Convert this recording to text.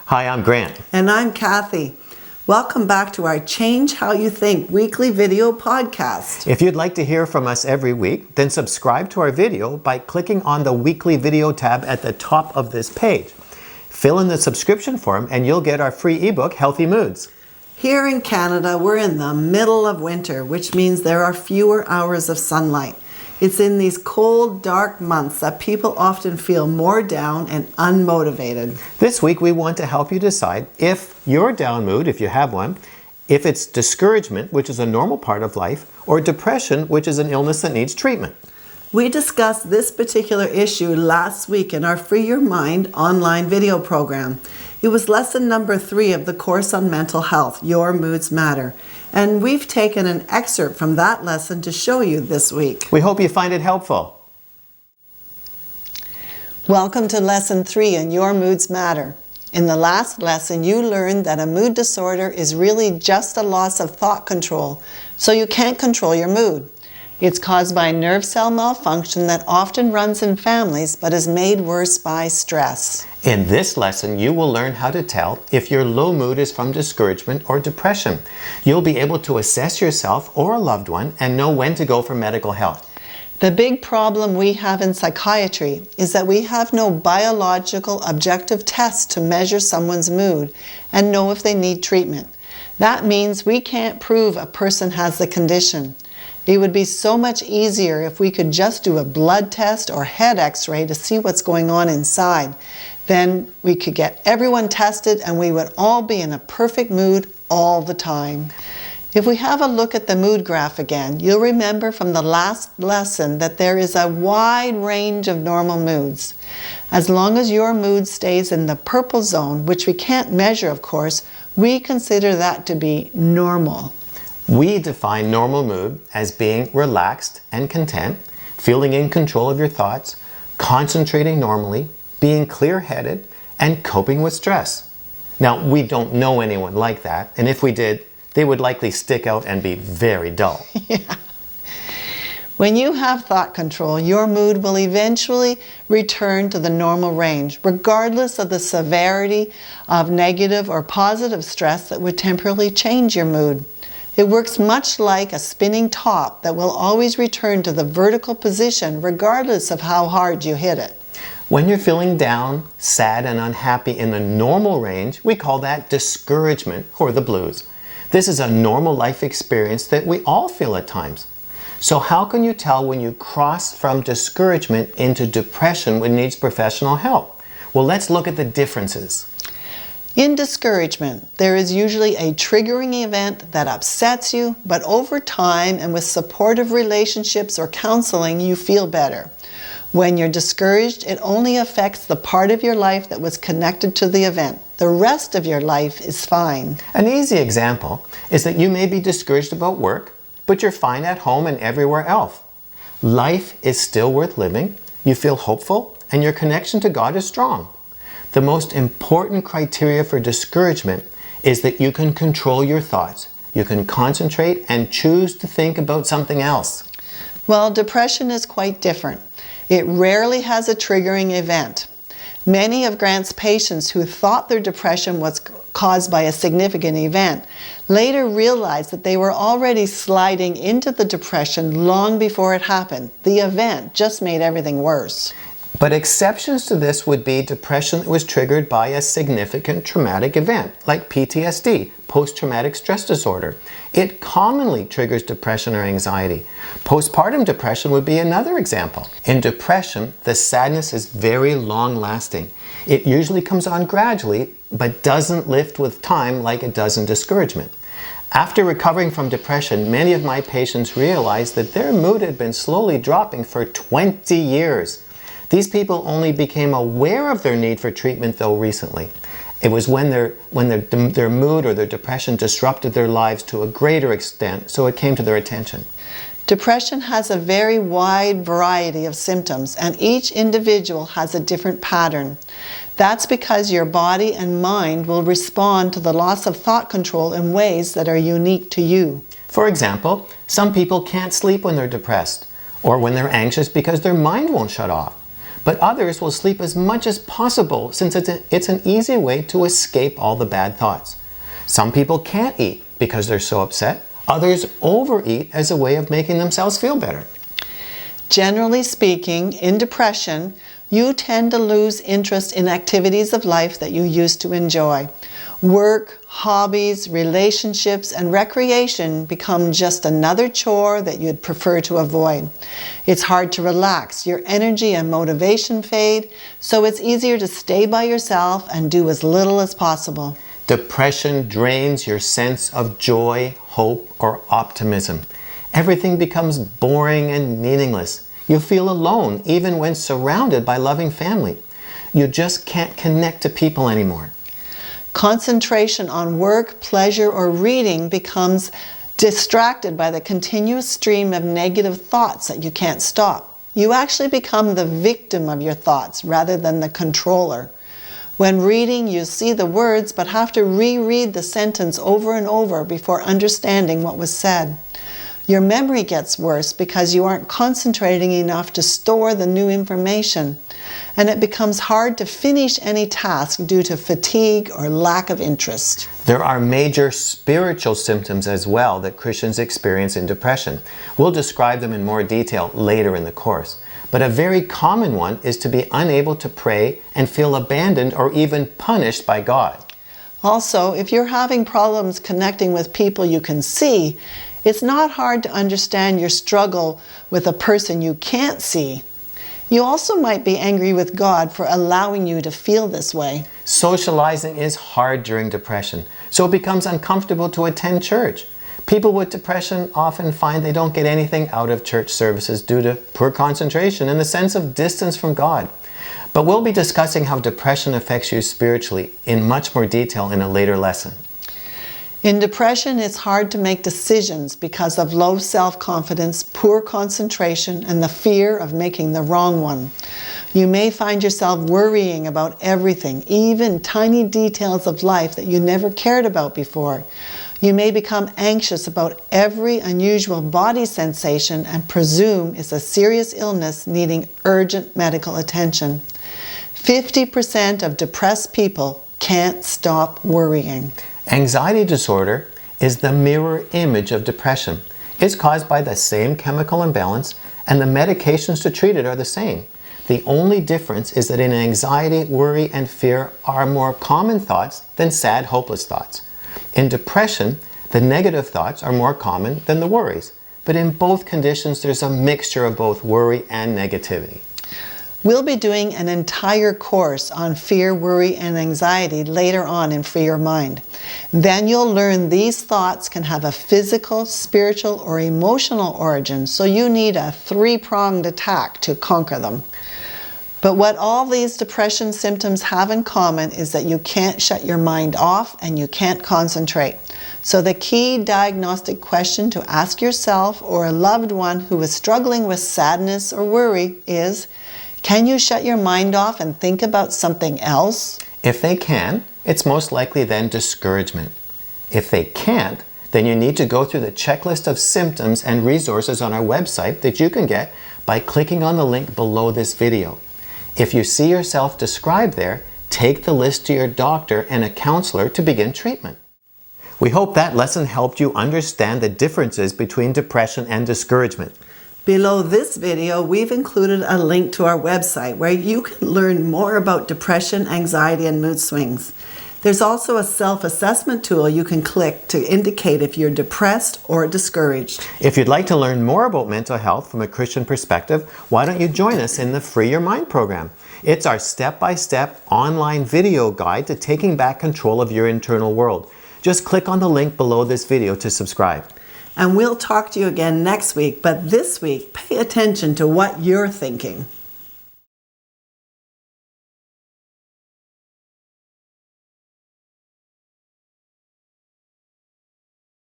Hi, I'm Grant. And I'm Kathy. Welcome back to our Change How You Think weekly video podcast. If you'd like to hear from us every week, then subscribe to our video by clicking on the weekly video tab at the top of this page. Fill in the subscription form and you'll get our free ebook, Healthy Moods. Here in Canada, we're in the middle of winter, which means there are fewer hours of sunlight. It's in these cold, dark months that people often feel more down and unmotivated. This week, we want to help you decide if your down mood, if you have one, if it's discouragement, which is a normal part of life, or depression, which is an illness that needs treatment. We discussed this particular issue last week in our Free Your Mind online video program. It was lesson number 3 of the course on mental health, Your Moods Matter. And we've taken an excerpt from that lesson to show you this week. We hope you find it helpful. Welcome to lesson 3 in Your Moods Matter. In the last lesson, you learned that a mood disorder is really just a loss of thought control, so you can't control your mood. It's caused by nerve cell malfunction that often runs in families but is made worse by stress. In this lesson, you will learn how to tell if your low mood is from discouragement or depression. You'll be able to assess yourself or a loved one and know when to go for medical help. The big problem we have in psychiatry is that we have no biological objective test to measure someone's mood and know if they need treatment. That means we can't prove a person has the condition. It would be so much easier if we could just do a blood test or head x-ray to see what's going on inside. Then we could get everyone tested and we would all be in a perfect mood all the time. If we have a look at the mood graph again, you'll remember from the last lesson that there is a wide range of normal moods. As long as your mood stays in the purple zone, which we can't measure of course, we consider that to be normal. We define normal mood as being relaxed and content, feeling in control of your thoughts, concentrating normally, being clear-headed, and coping with stress. Now, we don't know anyone like that, and if we did, they would likely stick out and be very dull. Yeah. When you have thought control, your mood will eventually return to the normal range, regardless of the severity of negative or positive stress that would temporarily change your mood. It works much like a spinning top that will always return to the vertical position regardless of how hard you hit it. When you're feeling down, sad, and unhappy in the normal range, we call that discouragement or the blues. This is a normal life experience that we all feel at times. So how can you tell when you cross from discouragement into depression when needs professional help? Well, let's look at the differences. In discouragement, there is usually a triggering event that upsets you, but over time and with supportive relationships or counseling, you feel better. When you're discouraged, it only affects the part of your life that was connected to the event. The rest of your life is fine. An easy example is that you may be discouraged about work, but you're fine at home and everywhere else. Life is still worth living, you feel hopeful, and your connection to God is strong. The most important criteria for discouragement is that you can control your thoughts. You can concentrate and choose to think about something else. Well, depression is quite different. It rarely has a triggering event. Many of Grant's patients who thought their depression was caused by a significant event later realized that they were already sliding into the depression long before it happened. The event just made everything worse. But exceptions to this would be depression that was triggered by a significant traumatic event, like PTSD, post-traumatic stress disorder. It commonly triggers depression or anxiety. Postpartum depression would be another example. In depression, the sadness is very long-lasting. It usually comes on gradually, but doesn't lift with time like it does in discouragement. After recovering from depression, many of my patients realized that their mood had been slowly dropping for 20 years. These people only became aware of their need for treatment, though, recently. It was when their mood or their depression disrupted their lives to a greater extent, so it came to their attention. Depression has a very wide variety of symptoms, and each individual has a different pattern. That's because your body and mind will respond to the loss of thought control in ways that are unique to you. For example, some people can't sleep when they're depressed, or when they're anxious because their mind won't shut off. But others will sleep as much as possible since it's an easy way to escape all the bad thoughts. Some people can't eat because they're so upset. Others overeat as a way of making themselves feel better. Generally speaking, in depression, you tend to lose interest in activities of life that you used to enjoy. Work, hobbies, relationships, and recreation become just another chore that you'd prefer to avoid. It's hard to relax, your energy and motivation fade, so it's easier to stay by yourself and do as little as possible. Depression drains your sense of joy, hope, or optimism. Everything becomes boring and meaningless. You feel alone even when surrounded by loving family. You just can't connect to people anymore. Concentration on work, pleasure, or reading becomes distracted by the continuous stream of negative thoughts that you can't stop. You actually become the victim of your thoughts rather than the controller. When reading, you see the words but have to reread the sentence over and over before understanding what was said. Your memory gets worse because you aren't concentrating enough to store the new information, and it becomes hard to finish any task due to fatigue or lack of interest. There are major spiritual symptoms as well that Christians experience in depression. We'll describe them in more detail later in the course. But a very common one is to be unable to pray and feel abandoned or even punished by God. Also, if you're having problems connecting with people you can see, it's not hard to understand your struggle with a person you can't see. You also might be angry with God for allowing you to feel this way. Socializing is hard during depression, so it becomes uncomfortable to attend church. People with depression often find they don't get anything out of church services due to poor concentration and the sense of distance from God. But we'll be discussing how depression affects you spiritually in much more detail in a later lesson. In depression, it's hard to make decisions because of low self-confidence, poor concentration, and the fear of making the wrong one. You may find yourself worrying about everything, even tiny details of life that you never cared about before. You may become anxious about every unusual body sensation and presume it's a serious illness needing urgent medical attention. 50% of depressed people can't stop worrying. Anxiety disorder is the mirror image of depression. It's caused by the same chemical imbalance, and the medications to treat it are the same. The only difference is that in anxiety, worry, and fear are more common thoughts than sad, hopeless thoughts. In depression, the negative thoughts are more common than the worries. But in both conditions, there's a mixture of both worry and negativity. We'll be doing an entire course on fear, worry, and anxiety later on in Free Your Mind. Then you'll learn these thoughts can have a physical, spiritual, or emotional origin, so you need a three-pronged attack to conquer them. But what all these depression symptoms have in common is that you can't shut your mind off and you can't concentrate. So the key diagnostic question to ask yourself or a loved one who is struggling with sadness or worry is, can you shut your mind off and think about something else? If they can, it's most likely then discouragement. If they can't, then you need to go through the checklist of symptoms and resources on our website that you can get by clicking on the link below this video. If you see yourself described there, take the list to your doctor and a counselor to begin treatment. We hope that lesson helped you understand the differences between depression and discouragement. Below this video, we've included a link to our website where you can learn more about depression, anxiety, and mood swings. There's also a self-assessment tool you can click to indicate if you're depressed or discouraged. If you'd like to learn more about mental health from a Christian perspective, why don't you join us in the Free Your Mind program? It's our step-by-step online video guide to taking back control of your internal world. Just click on the link below this video to subscribe. And we'll talk to you again next week, but this week, pay attention to what you're thinking.